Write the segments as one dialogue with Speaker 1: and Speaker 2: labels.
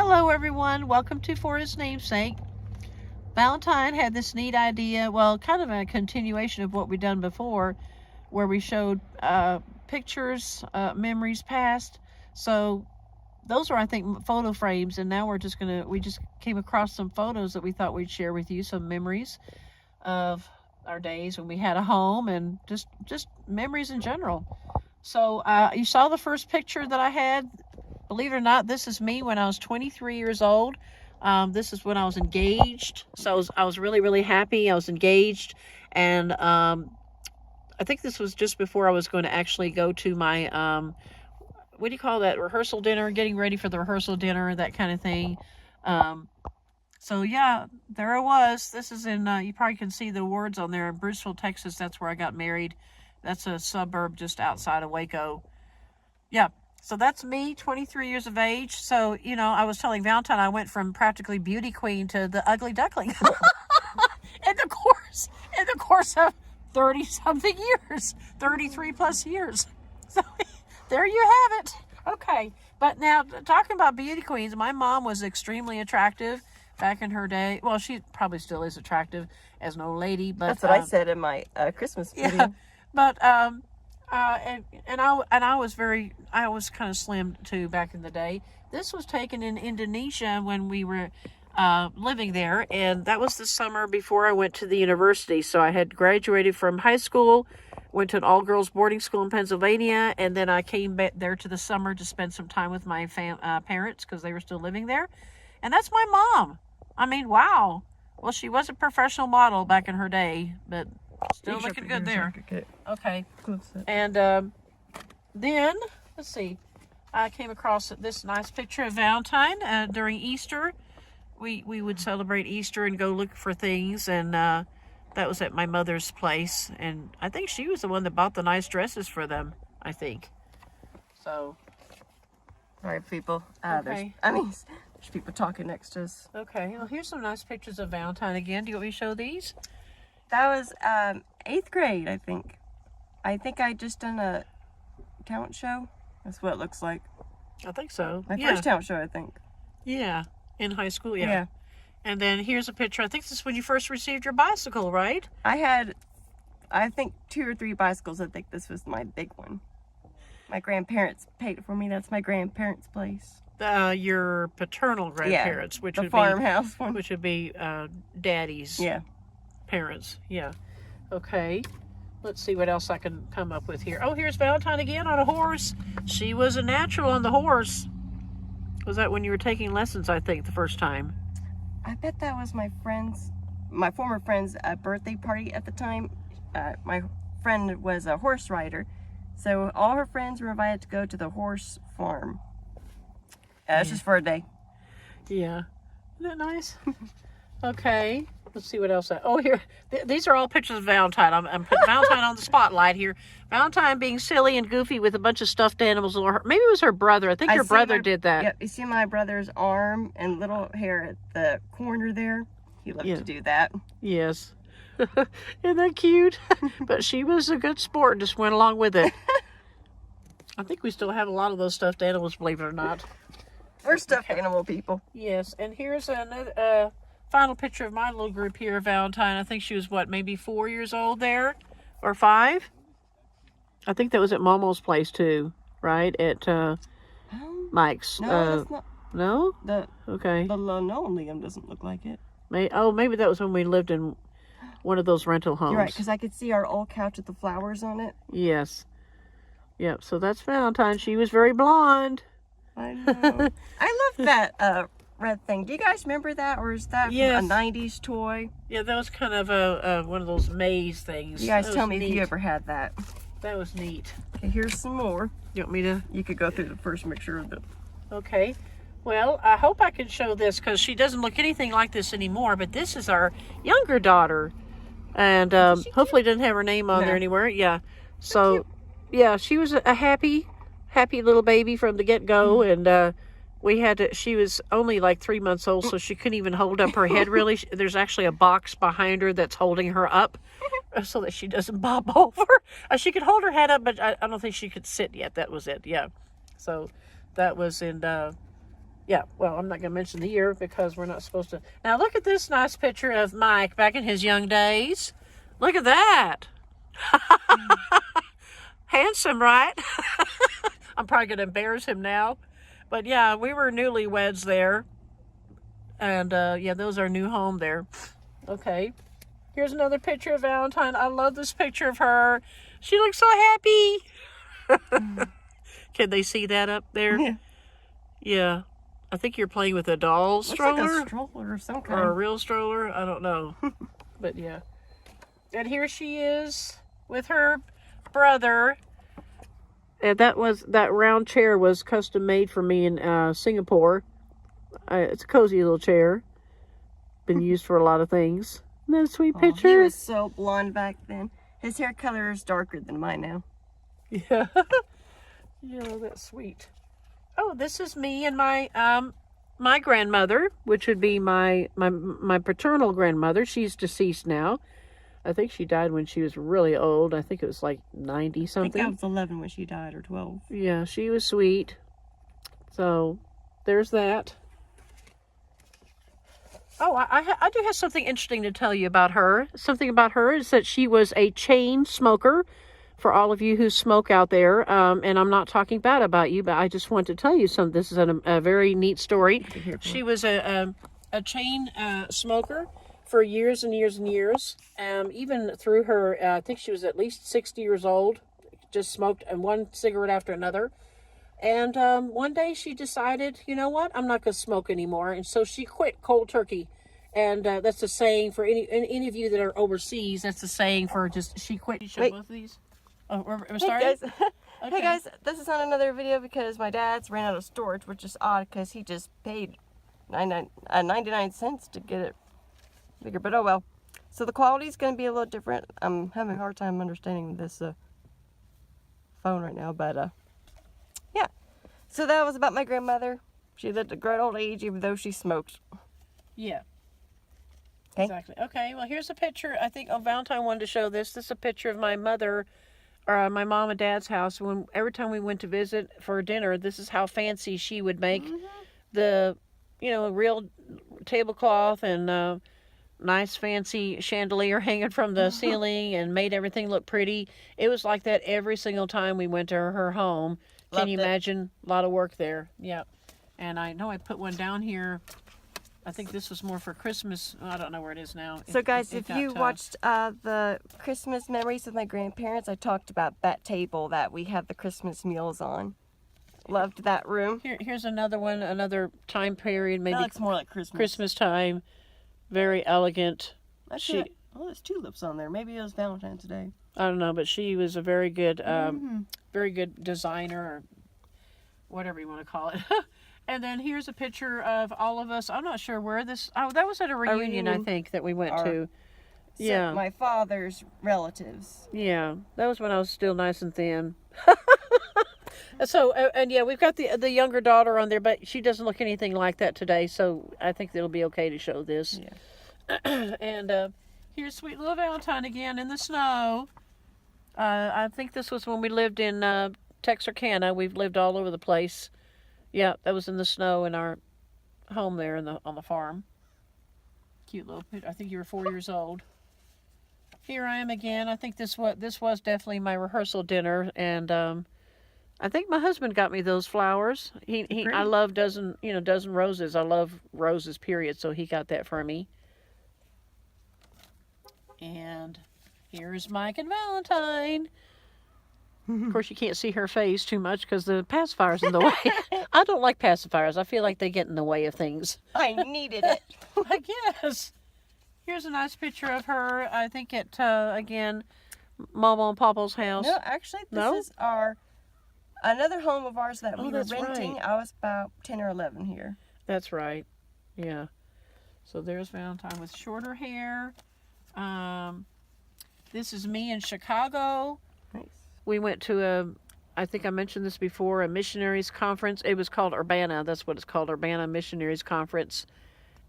Speaker 1: Hello everyone, welcome to For His Namesake. Valentine had this neat idea, well, kind of a continuation of what we've done before, where we showed pictures, memories past. So those are, I think, photo frames, and now we just came across some photos that we thought we'd share with you, some memories of our days when we had a home, and just memories in general. So you saw the first picture that I had. Believe it or not, this is me when I was 23 years old. This is when I was engaged. So I was really, really happy. I was engaged. And I think this was just before I was going to actually go to my, what do you call that, rehearsal dinner, getting ready for the rehearsal dinner, that kind of thing. So yeah, there I was. This is in, you probably can see the words on there, in Bruceville, Texas. That's where I got married. That's a suburb just outside of Waco. Yeah. So that's me, 23 years of age. So, you know, I was telling Valentine I went from practically beauty queen to the ugly duckling in the course of 30-something years, 33 plus years. So there you have it. Okay. But now, talking about beauty queens, my mom was extremely attractive back in her day. Well, she probably still is attractive as an old lady. But
Speaker 2: that's what I said in my Christmas video.
Speaker 1: Yeah, but I was kind of slim too back in the day. This was taken in Indonesia when we were living there, and that was the summer before I went to the university. So I had graduated from high school, went to an all-girls boarding school in Pennsylvania, and then I came back there to the summer to spend some time with my parents because they were still living there. And that's my mom. I mean, wow. Well, she was a professional model back in her day, but still looking good there. Okay. And then, let's see, I came across this nice picture of Valentine during Easter. We would celebrate Easter and go look for things, and that was at my mother's place. And I think she was the one that bought the nice dresses for them, I think. So.
Speaker 2: Sorry, people.
Speaker 1: Okay.
Speaker 2: There's people talking next to us.
Speaker 1: Okay. Well, here's some nice pictures of Valentine again. Do you want me to show these?
Speaker 2: That was 8th grade, I think. I think I just done a talent show. That's what it looks like.
Speaker 1: I think so.
Speaker 2: My first talent show, I think.
Speaker 1: Yeah, in high school, yeah. And then here's a picture. I think this is when you first received your bicycle, right?
Speaker 2: I had, I think, 2 or 3 bicycles. I think this was my big one. My grandparents paid it for me. That's my grandparents' place.
Speaker 1: Your paternal grandparents, which
Speaker 2: the
Speaker 1: would
Speaker 2: farmhouse one.
Speaker 1: Which would be Daddy's parents. Yeah. Okay. Let's see what else I can come up with here. Oh, here's Valentine again on a horse. She was a natural on the horse. Was that when you were taking lessons, I think, the first time?
Speaker 2: I bet that was my former friend's birthday party at the time. My friend was a horse rider. So all her friends were invited to go to the horse farm. It's just for a day.
Speaker 1: Yeah. Isn't that nice? Okay. Let's see what else. Here. These are all pictures of Valentine. I'm putting Valentine on the spotlight here. Valentine being silly and goofy with a bunch of stuffed animals. Or maybe it was her brother. I think your brother did that.
Speaker 2: Yep. You see my brother's arm and little hair at the corner there? He loved to do that.
Speaker 1: Yes. Isn't that cute? But she was a good sport and just went along with it. I think we still have a lot of those stuffed animals, believe it or not.
Speaker 2: We're stuffed animal people.
Speaker 1: Yes. And here's another final picture of my little group here, Valentine. I think she was, maybe 4 years old there? Or 5? I think that was at Momo's place, too. Right? At Mike's.
Speaker 2: No, that's not.
Speaker 1: No?
Speaker 2: Okay. The linoleum doesn't look like it.
Speaker 1: Maybe that was when we lived in one of those rental homes.
Speaker 2: You're right, because I could see our old couch with the flowers on it.
Speaker 1: Yes. Yep, so that's Valentine. She was very blonde.
Speaker 2: I know. I love that red thing. Do you guys remember that, or is that from a 90s toy?
Speaker 1: Yeah, that was kind of one of those maze things.
Speaker 2: You guys tell me if you ever had that.
Speaker 1: That was neat.
Speaker 2: Okay, here's some more.
Speaker 1: You want me to?
Speaker 2: You could go through the first mixture of them.
Speaker 1: Okay. Well, I hope I can show this because she doesn't look anything like this anymore, but this is our younger daughter. And hopefully it doesn't have her name on there anywhere. Yeah. So, yeah, she was a happy little baby from the get-go. And she was only like 3 months old, so she couldn't even hold up her head really. There's actually a box behind her that's holding her up so that she doesn't bob over. She could hold her head up, but I don't think she could sit yet. That was it. Yeah. So that was in Yeah, well, I'm not going to mention the year because we're not supposed to. Now, look at this nice picture of Mike back in his young days. Look at that. Handsome, right? I'm probably going to embarrass him now. But yeah, we were newlyweds there. And yeah, those are new home there. Okay. Here's another picture of Valentine. I love this picture of her. She looks so happy. Can they see that up there?
Speaker 2: Yeah.
Speaker 1: Yeah. I think you're playing with a doll stroller.
Speaker 2: Looks like a stroller of some kind.
Speaker 1: Or a real stroller. I don't know. But yeah. And here she is with her brother. And that round chair was custom made for me in Singapore. It's a cozy little chair. Been used for a lot of things. Isn't that a sweet picture?
Speaker 2: He was so blonde back then. His hair color is darker than mine now.
Speaker 1: Yeah. Yeah, that's sweet. Oh, this is me and my my grandmother, which would be my paternal grandmother. She's deceased now. I think she died when she was really old. I think it was like 90 something.
Speaker 2: I think I was 11 when she died, or 12.
Speaker 1: Yeah, she was sweet. So, there's that. Oh, I do have something interesting to tell you about her. Something about her is that she was a chain smoker. For all of you who smoke out there, and I'm not talking bad about you, but I just want to tell you something. This is a very neat story. She was a chain smoker for years and years and years. Even through her, I think she was at least 60 years old, just smoked one cigarette after another. And one day she decided, you know what, I'm not going to smoke anymore. And so she quit cold turkey. And that's a saying for any of you that are overseas. That's a saying for just she quit. You show
Speaker 2: Wait.
Speaker 1: both of these. Oh, we're
Speaker 2: Hey
Speaker 1: starting?
Speaker 2: guys.
Speaker 1: Okay.
Speaker 2: Hey guys, this is not another video because my dad's ran out of storage, which is odd because he just paid 99 cents to get it bigger, but oh well. So the quality is going to be a little different. I'm having a hard time understanding this phone right now, but yeah. So that was about my grandmother. She lived a great old age even though she smoked.
Speaker 1: Yeah.
Speaker 2: Okay.
Speaker 1: Exactly. Okay, well, here's a picture. I think Valentine wanted to show this. This is a picture of my mother, or my mom and dad's house. Every time we went to visit for dinner, this is how fancy she would make the, real tablecloth and nice fancy chandelier hanging from the ceiling and made everything look pretty. It was like that every single time we went to her home. Can you imagine? A lot of work there. Yeah. And I know I put one down here. I think this was more for Christmas. I don't know where it is now.
Speaker 2: So guys, if you watched the Christmas memories with my grandparents, I talked about that table that we had the Christmas meals on. Loved that room.
Speaker 1: Here's another one, another time period, maybe.
Speaker 2: That looks more like Christmas.
Speaker 1: Christmas time. Very elegant.
Speaker 2: There's tulips on there. Maybe it was Valentine's Day.
Speaker 1: I don't know, but she was a very good designer, or whatever you want to call it. And then here's a picture of all of us. I'm not sure where this... Oh, that was at a reunion, I think, that we went to. Yeah.
Speaker 2: My father's relatives.
Speaker 1: Yeah. That was when I was still nice and thin. So, and yeah, we've got the younger daughter on there, but she doesn't look anything like that today, so I think it'll be okay to show this.
Speaker 2: Yeah.
Speaker 1: And here's sweet little Valentine again in the snow. I think this was when we lived in Texarkana. We've lived all over the place. Yeah, that was in the snow in our home there on the farm. Cute little picture. I think you were 4 years old. Here I am again. I think this was definitely my rehearsal dinner, and I think my husband got me those flowers. I love dozen roses. I love roses, period. So he got that for me. And here's Mike and Valentine. Of course, you can't see her face too much because the pacifier's in the way. I don't like pacifiers. I feel like they get in the way of things.
Speaker 2: I needed it.
Speaker 1: I guess. Here's a nice picture of her. I think at, again, Mama and Papa's house.
Speaker 2: No, actually, this is another home of ours that we were renting.
Speaker 1: Right.
Speaker 2: I was about 10 or 11 here.
Speaker 1: That's right. Yeah. So there's Valentine with shorter hair. This is me in Chicago.
Speaker 2: Nice.
Speaker 1: We went to I think I mentioned this before, a missionaries conference. It was called Urbana. That's what it's called, Urbana Missionaries Conference.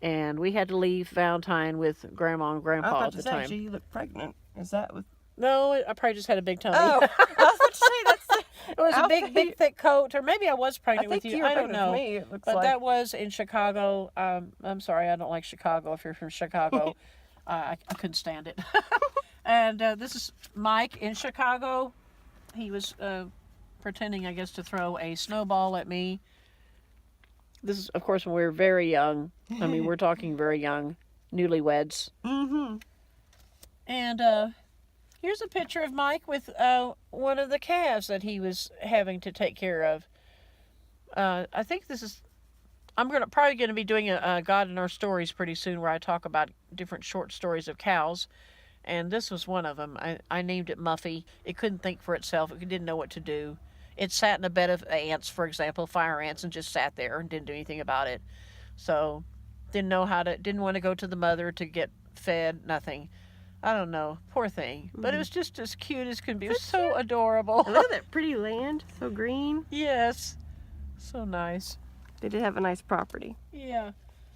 Speaker 1: And we had to leave Valentine with Grandma and Grandpa at the time.
Speaker 2: You look pregnant. Is that with...
Speaker 1: No, I probably just had a big tummy.
Speaker 2: Oh, I was about to say,
Speaker 1: It was a big, thick coat, or maybe I was pregnant with you. I don't know.
Speaker 2: Me, it looks
Speaker 1: But
Speaker 2: like.
Speaker 1: that was in Chicago. I'm sorry, I don't like Chicago. If you're from Chicago, I couldn't stand it. And this is Mike in Chicago. He was pretending, I guess, to throw a snowball at me. This is, of course, when we were very young. I mean, we're talking very young, newlyweds.
Speaker 2: Mm-hmm.
Speaker 1: And here's a picture of Mike with one of the calves that he was having to take care of. I think this is. I'm probably gonna be doing a God in Our Stories pretty soon, where I talk about different short stories of cows. And this was one of them. I named it Muffy. It couldn't think for itself. It didn't know what to do. It sat in a bed of ants, for example, fire ants, and just sat there and didn't do anything about it. So, didn't want to go to the mother to get fed, nothing. I don't know. Poor thing. But it was just as cute as can be. It was so adorable.
Speaker 2: And look at that pretty land. So green.
Speaker 1: Yes. So nice.
Speaker 2: They did have a nice property.
Speaker 1: Yeah.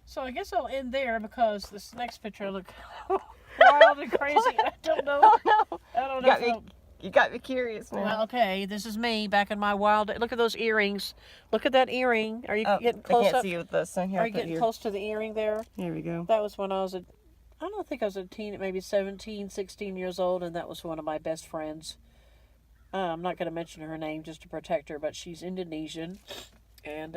Speaker 1: So I guess I'll end there because this next picture I look wild and crazy. I don't know.
Speaker 2: Oh no.
Speaker 1: I don't know.
Speaker 2: You got me curious now.
Speaker 1: Well, okay, this is me back in my wild. Look at those earrings. Look at that earring. Are you getting close
Speaker 2: I can't
Speaker 1: up?
Speaker 2: see with the sun here.
Speaker 1: Are you getting close to the earring there?
Speaker 2: Here we go.
Speaker 1: That was when I don't think I was a teen, maybe 17, 16 years old, and that was one of my best friends. I'm not going to mention her name just to protect her, but she's Indonesian. And,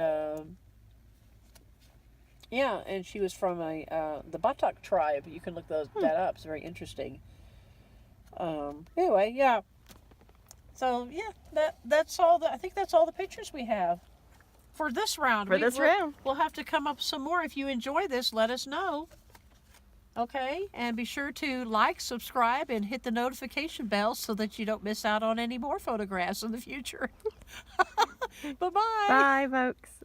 Speaker 1: yeah, and she was from the Batak tribe. You can look that up. It's very interesting. Anyway, yeah. So yeah, that's all. I think that's all the pictures we have for this round. We'll have to come up some more. If you enjoy this, let us know. Okay, and be sure to like, subscribe, and hit the notification bell so that you don't miss out on any more photographs in the future. Bye-bye.
Speaker 2: Bye, folks.